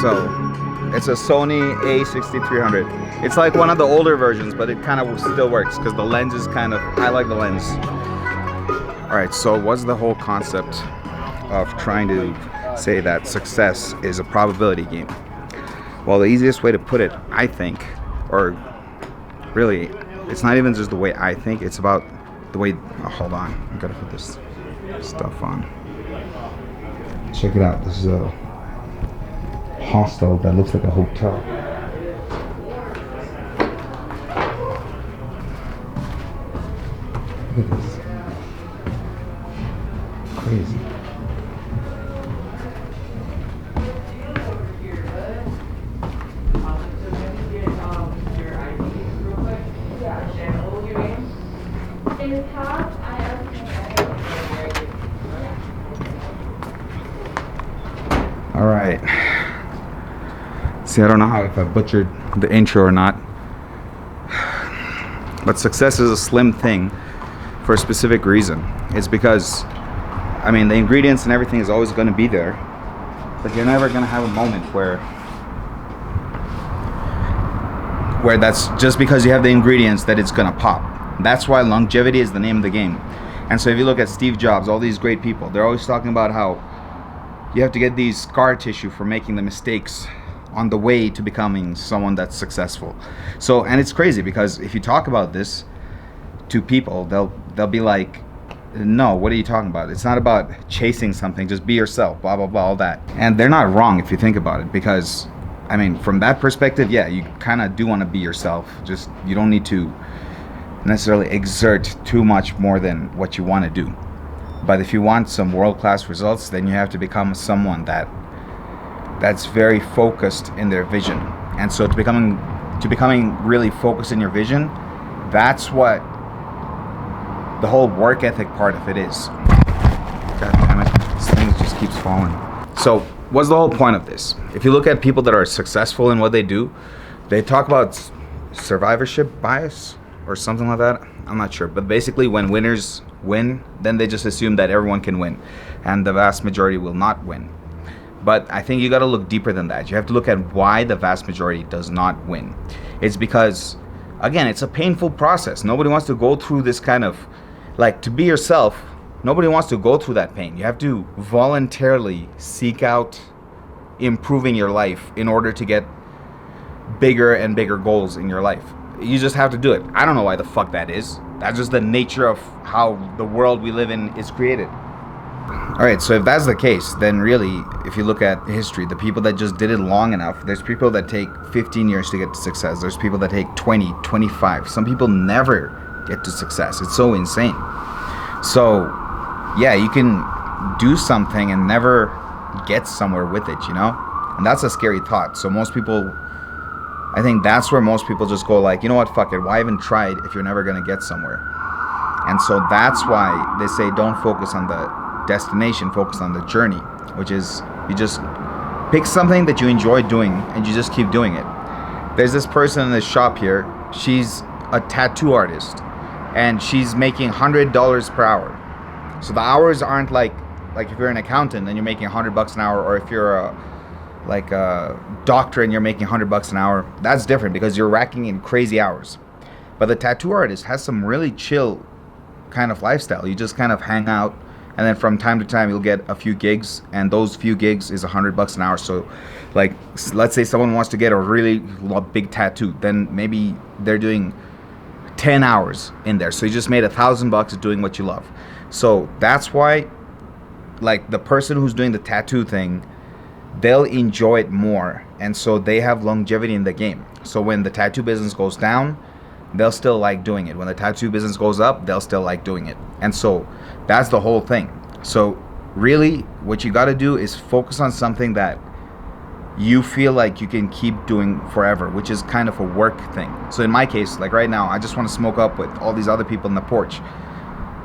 So it's a Sony A6300. It's like one of the older versions, but it kind of still works because the lens is kind of, I like the lens. All right, so what's the whole concept of trying to say that success is a probability game? Well, the easiest way to put it, I think, or really, it's not even just the way I think, it's about the way, oh, hold on, I gotta put this stuff on. Check it out, this is a hostel that looks like a hotel. Look at this. Crazy. All right. See, I don't know if I butchered the intro or not, but success is a slim thing for a specific reason. It's because, I mean, the ingredients and everything is always going to be there, but you're never going to have a moment where that's just because you have the ingredients that it's going to pop. That's why longevity is the name of the game. And so if you look at Steve Jobs, all these great people, they're always talking about how you have to get these scar tissue for making the mistakes on the way to becoming someone that's successful. So, and it's crazy because if you talk about this to people, they'll be like, no, what are you talking about? It's not about chasing something, just be yourself, blah, blah, blah, all that. And they're not wrong if you think about it, because, I mean, from that perspective, yeah, you kind of do want to be yourself. Just, you don't need to necessarily exert too much more than what you want to do. But if you want some world-class results, then you have to become someone that's very focused in their vision. And so to becoming really focused in your vision, that's what the whole work ethic part of it is. God damn it, this thing just keeps falling. So what's the whole point of this? If you look at people that are successful in what they do, they talk about survivorship bias or something like that. I'm not sure, but basically when winners win, then they just assume that everyone can win and the vast majority will not win. But I think you got to look deeper than that. You have to look at why the vast majority does not win. It's because, again, it's a painful process. Nobody wants to go through this kind of, like, to be yourself, nobody wants to go through that pain. You have to voluntarily seek out improving your life in order to get bigger and bigger goals in your life. You just have to do it. I don't know why the fuck that is. That's just the nature of how the world we live in is created. Alright, so if that's the case, then really, if you look at history, the people that just did it long enough, there's people that take 15 years to get to success. There's people that take 20, 25. Some people never get to success. It's so insane. So, yeah, you can do something and never get somewhere with it, you know? And that's a scary thought. So most people, I think that's where most people just go like, you know what, fuck it, why even try it if you're never gonna get somewhere? And so that's why they say don't focus on the destination, focus on the journey, which is you just pick something that you enjoy doing and you just keep doing it. There's this person in this shop here, she's a tattoo artist and she's making $100 per hour. So the hours aren't like if you're an accountant and you're making $100 an hour, or if you're a doctor and you're making $100 an hour. That's different because you're racking in crazy hours. But the tattoo artist has some really chill kind of lifestyle. You just kind of hang out, and then from time to time you'll get a few gigs, and those few gigs is $100 an hour. So like, let's say someone wants to get a really big tattoo, then maybe they're doing 10 hours in there, so you just made $1,000 doing what you love. So that's why, like, the person who's doing the tattoo thing, they'll enjoy it more, and so they have longevity in the game. So when the tattoo business goes down, they'll still like doing it. When the tattoo business goes up, they'll still like doing it. And so that's the whole thing. So really what you got to do is focus on something that you feel like you can keep doing forever, which is kind of a work thing. So in my case, like right now, I just want to smoke up with all these other people in the porch,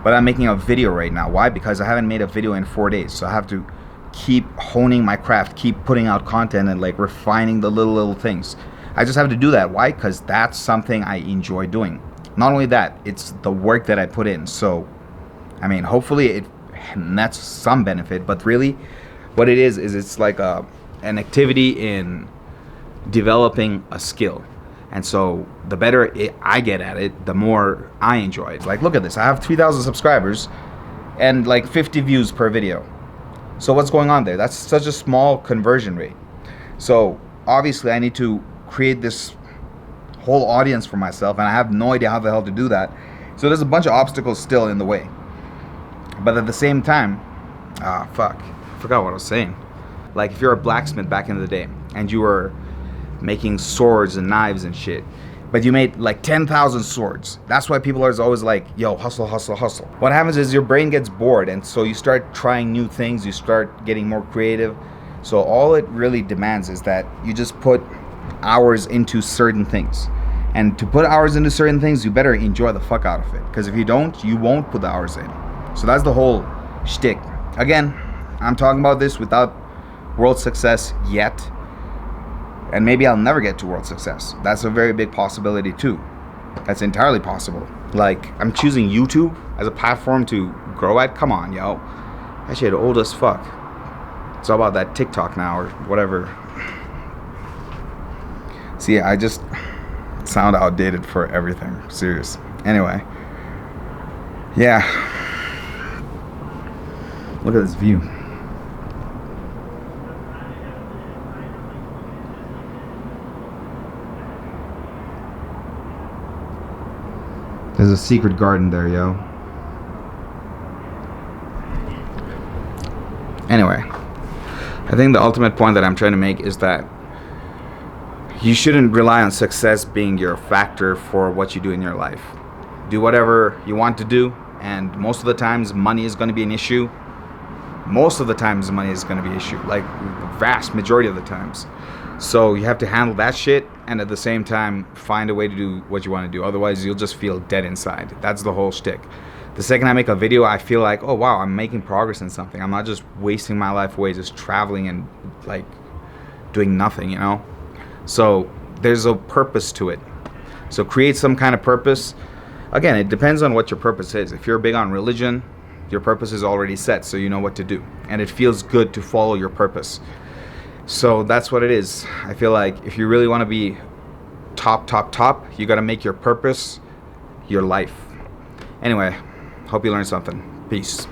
but I'm making a video right now. Why? Because I haven't made a video in 4 days. So I have to keep honing my craft, keep putting out content and like refining the little things. I just have to do that. Why? Because that's something I enjoy doing. Not only that, it's the work that I put in. So, I mean, hopefully it nets some benefit, but really what it is it's like an activity in developing a skill. And so the better I get at it, the more I enjoy it. Like, look at this. I have 3,000 subscribers and like 50 views per video. So what's going on there? That's such a small conversion rate. So obviously I need to create this whole audience for myself, and I have no idea how the hell to do that. So there's a bunch of obstacles still in the way. But at the same time, I forgot what I was saying. Like, if you're a blacksmith back in the day and you were making swords and knives and shit, but you made like 10,000 swords. That's why people are always like, yo, hustle, hustle, hustle. What happens is your brain gets bored, and so you start trying new things, you start getting more creative. So all it really demands is that you just put hours into certain things. And to put hours into certain things, you better enjoy the fuck out of it. Because if you don't, you won't put the hours in. So that's the whole shtick. Again, I'm talking about this without world success yet. And maybe I'll never get to world success. That's a very big possibility too. That's entirely possible. Like, I'm choosing YouTube as a platform to grow at. Come on, yo. That shit old as fuck. It's all about that TikTok now or whatever. See, I just sound outdated for everything. Serious. Anyway. Yeah. Look at this view. There's a secret garden there, yo. Anyway, I think the ultimate point that I'm trying to make is that you shouldn't rely on success being your factor for what you do in your life. Do whatever you want to do, and most of the times money is going to be an issue. Most of the times money is going to be an issue, like the vast majority of the times. So you have to handle that shit, and at the same time find a way to do what you want to do. Otherwise you'll just feel dead inside. That's the whole shtick. The second I make a video, I feel like, oh wow, I'm making progress in something. I'm not just wasting my life away just traveling and like doing nothing, you know. So there's a purpose to it. So create some kind of purpose. Again, it depends on what your purpose is. If you're big on religion, your purpose is already set, so you know what to do, and it feels good to follow your purpose. So that's what it is. I feel like if you really want to be top, you got to make your purpose your life. Anyway, hope you learned something. Peace.